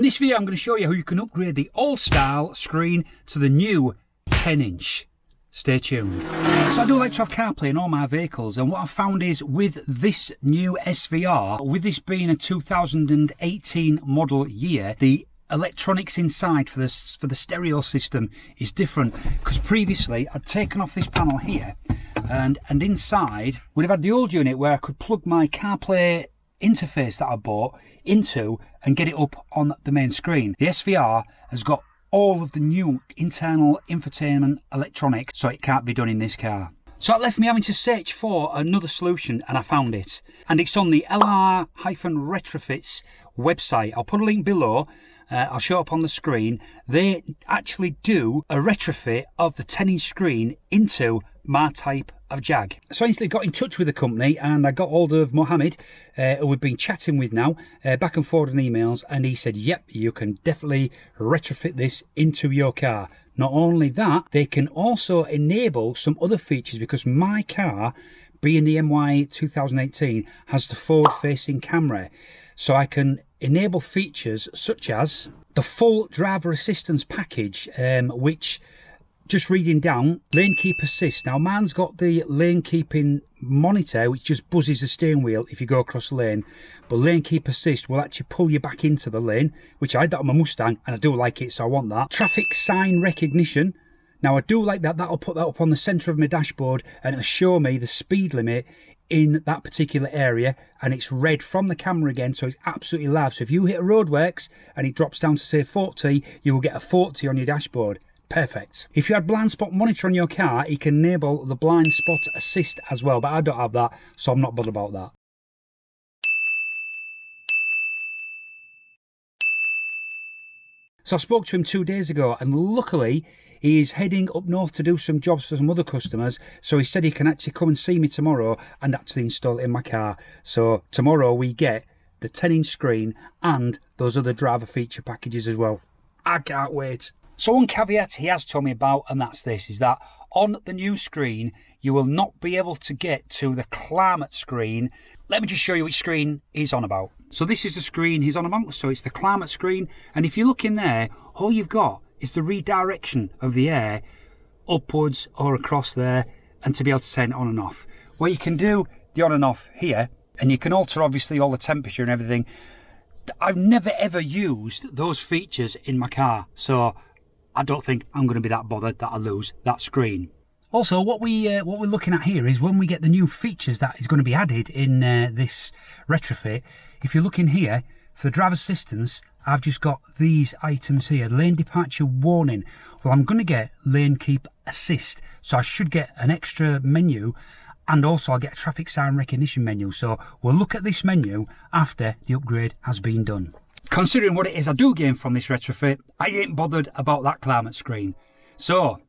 In this video I'm going to show you how you can upgrade the old style screen to the new 10-inch. Stay tuned. So I do like to have CarPlay in all my vehicles, and what I've found is with this new SVR, with this being a 2018 model year, the electronics inside for the stereo system is different, because previously I'd taken off this panel here and inside we'd have had the old unit where I could plug my CarPlay interface that I bought into and get it up on the main screen. The SVR has got all of the new internal infotainment electronics, so it can't be done in this car. So it left me having to search for another solution, and I found it. And it's on the LR-Retrofits website. I'll put a link below. I'll show up on the screen. They actually do a retrofit of the 10-inch screen into my type of Jag. So I instantly got in touch with the company, and I got hold of Mohammed, who we've been chatting with now, back and forward on emails, and he said, yep, you can definitely retrofit this into your car. Not only that, they can also enable some other features, because my car, being the MY 2018, has the forward-facing camera. So I can enable features such as the full driver assistance package, which, just reading down, lane keep assist. Now mine's got the lane keeping monitor, which just buzzes the steering wheel if you go across the lane, but lane keep assist will actually pull you back into the lane, which I had that on my Mustang and I do like it, so I want that. Traffic sign recognition. Now I do like that. That'll put that up on the center of my dashboard and it'll show me the speed limit in that particular area, and it's read from the camera again, so it's absolutely live. So if you hit a roadworks and it drops down to say 40, you will get a 40 on your dashboard. Perfect. If you had blind spot monitor on your car, it can enable the blind spot assist as well, but I don't have that, so I'm not bothered about that. So I spoke to him 2 days ago, and luckily he's heading up north to do some jobs for some other customers, so he said he can actually come and see me tomorrow and actually install it in my car. So tomorrow we get the 10-inch screen and those other driver feature packages as well. I can't wait. So one caveat he has told me about, and that's this, is that on the new screen you will not be able to get to the climate screen. Let me just show you which screen he's on about. So this is the screen he's on about, so it's the climate screen, and if you look in there, all you've got is the redirection of the air upwards or across there, and to be able to turn it on and off. Well, you can do the on and off here, and you can alter obviously all the temperature and everything. I've never ever used those features in my car, so I don't think I'm going to be that bothered that I lose that screen. Also, what we're looking at here is when we get the new features that is going to be added in this retrofit. If you look in here, for the driver assistance, I've just got these items here. Lane departure warning. Well, I'm going to get lane keep assist, so I should get an extra menu, and also I'll get a traffic sign recognition menu. So we'll look at this menu after the upgrade has been done. Considering what it is I do gain from this retrofit, I ain't bothered about that climate screen. So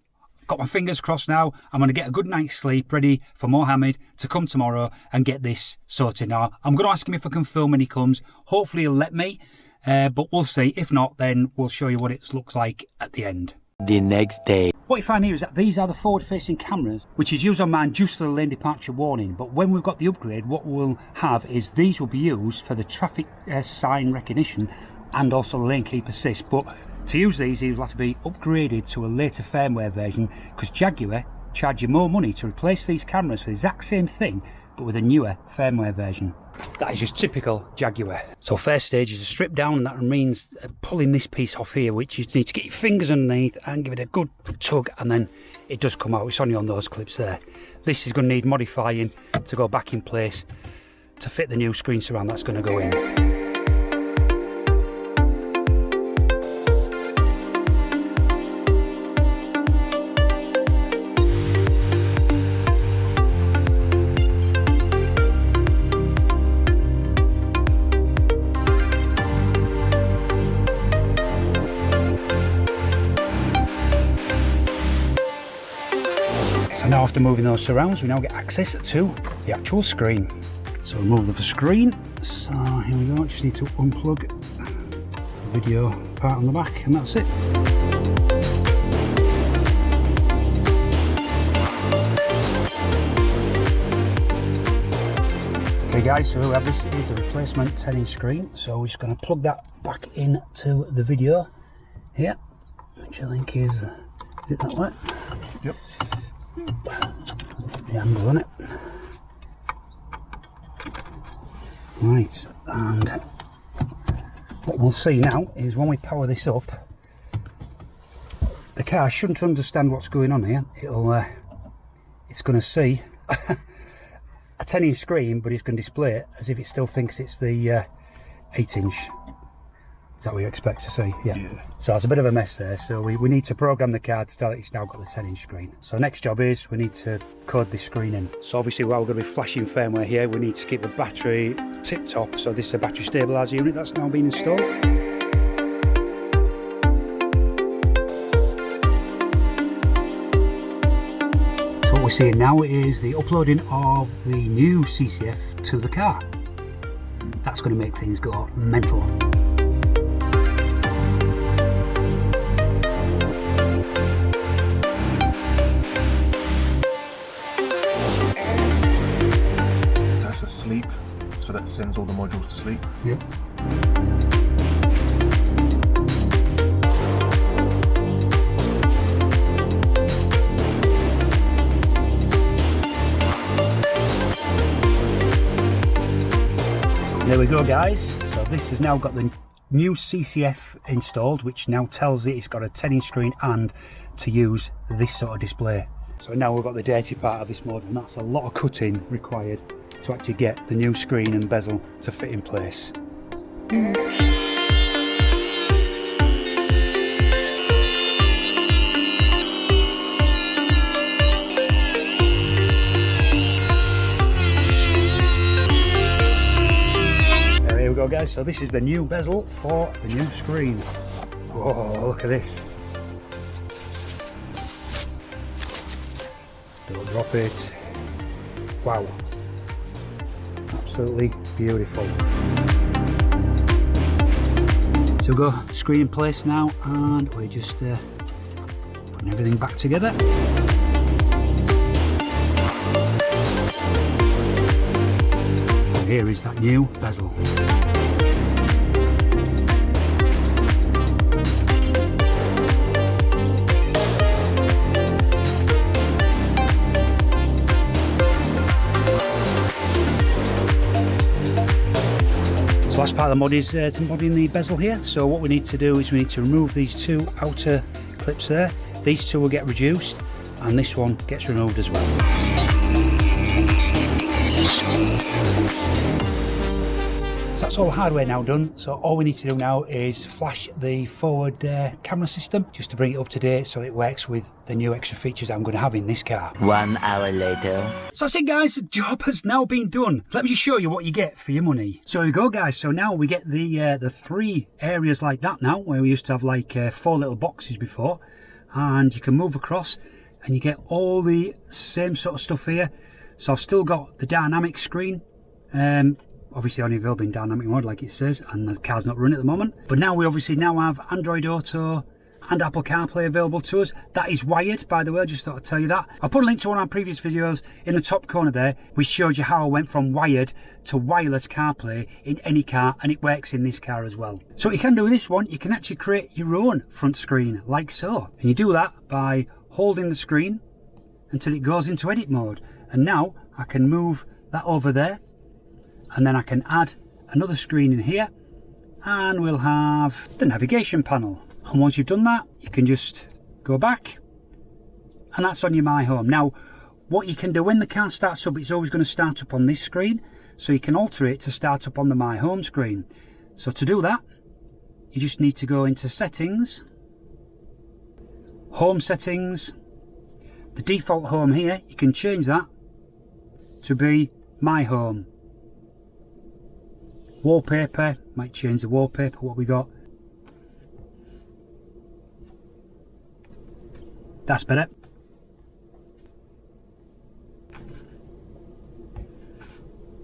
got my fingers crossed now. I'm going to get a good night's sleep ready for Mohammed to come tomorrow and get this sorted. Now I'm going to ask him if I can film when he comes. Hopefully he'll let me, but we'll see. If not, then we'll show you what it looks like at the end. The next day. What you find here is that these are the forward-facing cameras, which is used on mine just for the lane departure warning. But when we've got the upgrade, what we'll have is these will be used for the traffic sign recognition and also the lane keep assist. But to use these will have to be upgraded to a later firmware version, because Jaguar charge you more money to replace these cameras for the exact same thing, but with a newer firmware version. That is just typical Jaguar. So first stage is a strip down, and that means pulling this piece off here, which you need to get your fingers underneath and give it a good tug, and then it does come out. It's only on those clips there. This is going to need modifying to go back in place to fit the new screen surround that's going to go in. Now after moving those surrounds, we now get access to the actual screen. So remove the screen. So here we go, just need to unplug the video part on the back, and that's it. Okay, Okay guys, so this is a replacement 10-inch screen, so we're just going to plug that back into the video here, which I think is it that way? Yep. The handle on it. Right, and what we'll see now is when we power this up, the car shouldn't understand what's going on here. It's going to see a 10-inch screen, but it's going to display it as if it still thinks it's the 8-inch. Is that what you expect to see? Yeah. So it's a bit of a mess there. So we need to program the car to tell it it's now got the 10-inch screen. So next job is we need to code this screen in. So obviously while we're going to be flashing firmware here, we need to keep the battery tip top. So this is a battery stabiliser unit that's now been installed. So what we're seeing now is the uploading of the new CCF to the car. That's going to make things go mental. Sleep, so that sends all the modules to sleep. Yep. There we go guys, so this has now got the new CCF installed, which now tells it it's got a 10-inch screen and to use this sort of display. So now we've got the dirty part of this model, and that's a lot of cutting required to actually get the new screen and bezel to fit in place. Here we go guys, so this is the new bezel for the new screen. Whoa, look at this. Don't drop it. Wow. Absolutely beautiful. So we've got the screen in place now, and we're just putting everything back together. And here is that new bezel. Last part of the mod is to mod in the bezel here. So what we need to do is we need to remove these two outer clips there. These two will get reduced and this one gets removed as well. So that's all the hardware now done. So all we need to do now is flash the forward camera system just to bring it up to date so it works with the new extra features I'm going to have in this car. 1 hour later. So that's it guys, the job has now been done. Let me just show you what you get for your money. So here we go guys, so now we get the 3 areas like that now, where we used to have like 4 little boxes before, and you can move across and you get all the same sort of stuff here. So I've still got the dynamic screen, obviously only available in dynamic mode like it says, and the car's not running at the moment. But now we obviously now have Android Auto and Apple CarPlay available to us. That is wired, by the way, I just thought I'd tell you that. I'll put a link to one of our previous videos in the top corner there. We showed you how I went from wired to wireless CarPlay in any car, and it works in this car as well. So what you can do with this one, you can actually create your own front screen, like so. And you do that by holding the screen until it goes into edit mode. And now I can move that over there, and then I can add another screen in here, and we'll have the navigation panel. And once you've done that, you can just go back, and that's on your My Home. Now, what you can do when the car starts up, it's always going to start up on this screen, so you can alter it to start up on the My Home screen. So to do that, you just need to go into Settings, Home Settings. The default home here, you can change that to be My Home. Wallpaper, might change the wallpaper, what we got. That's better.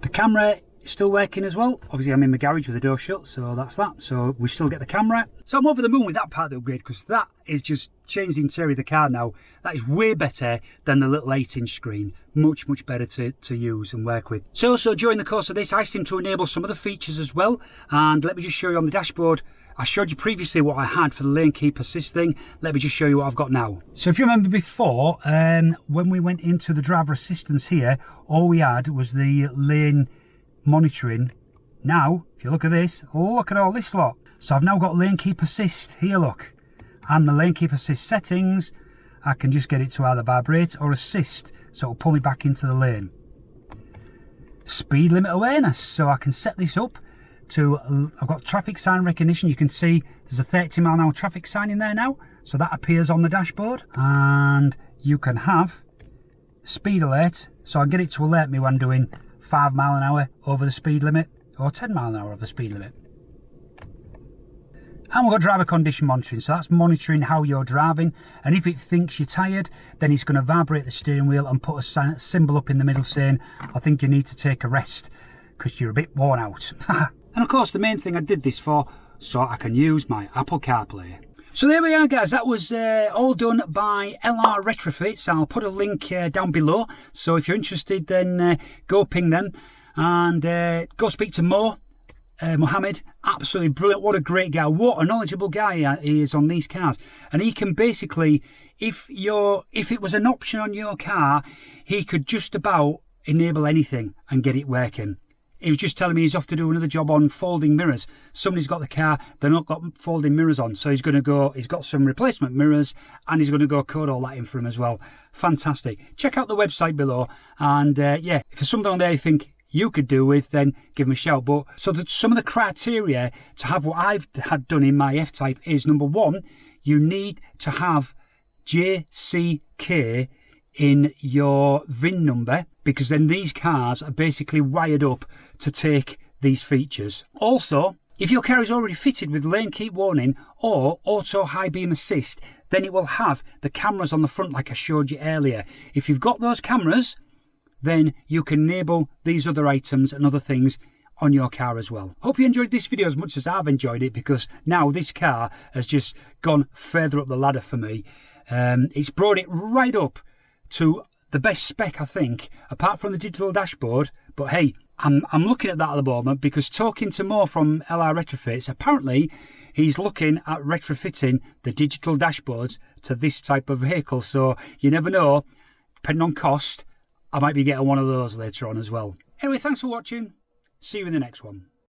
The camera it's still working as well. Obviously I'm in my garage with the door shut, so that's that. So we still get the camera. So I'm over the moon with that part of the upgrade, because that is just changed the interior of the car now. That is way better than the little 8-inch screen. Much better to use and work with. So during the course of this, I seem to enable some of the features as well. And let me just show you on the dashboard. I showed you previously what I had for the lane keep assist thing. Let me just show you what I've got now. So if you remember before, when we went into the driver assistance here, all we had was the lane monitoring. Now, if you look at this, look at all this lot. So I've now got lane keep assist here, look. And the lane keep assist settings, I can just get it to either vibrate or assist, so it'll pull me back into the lane. Speed limit awareness, so I can set this up to, I've got traffic sign recognition. You can see there's a 30-mile-an-hour traffic sign in there now, so that appears on the dashboard. And you can have speed alert, so I get it to alert me when I'm doing 5 mile an hour over the speed limit, or 10 mile an hour over the speed limit. And we've got driver condition monitoring, so that's monitoring how you're driving, and if it thinks you're tired, then it's going to vibrate the steering wheel and put a symbol up in the middle saying, I think you need to take a rest because you're a bit worn out. And of course the main thing I did this for, so I can use my Apple CarPlay. So there we are, guys. That was all done by LR Retrofits. I'll put a link down below, so if you're interested, then go ping them and go speak to Mo. Mohammed, absolutely brilliant. What a great guy. What a knowledgeable guy he is on these cars. And he can basically, if it was an option on your car, he could just about enable anything and get it working. He was just telling me he's off to do another job on folding mirrors. Somebody's got the car, they're not got folding mirrors on, so he's going to go, he's got some replacement mirrors, and he's going to go code all that in for him as well. Fantastic. Check out the website below, and yeah, if there's something on there you think you could do with, then give him a shout. But so some of the criteria to have what I've had done in my F-Type is, number one, you need to have JCK in your VIN number, because then these cars are basically wired up to take these features. Also, if your car is already fitted with lane keep warning or auto high beam assist, then it will have the cameras on the front like I showed you earlier. If you've got those cameras, then you can enable these other items and other things on your car as well. Hope you enjoyed this video as much as I've enjoyed it, because now this car has just gone further up the ladder for me. It's brought it right up to the best spec, I think, apart from the digital dashboard. But hey, I'm looking at that at the moment, because talking to Mo from LR Retrofits, apparently he's looking at retrofitting the digital dashboards to this type of vehicle. So you never know, depending on cost, I might be getting one of those later on as well. Anyway, thanks for watching. See you in the next one.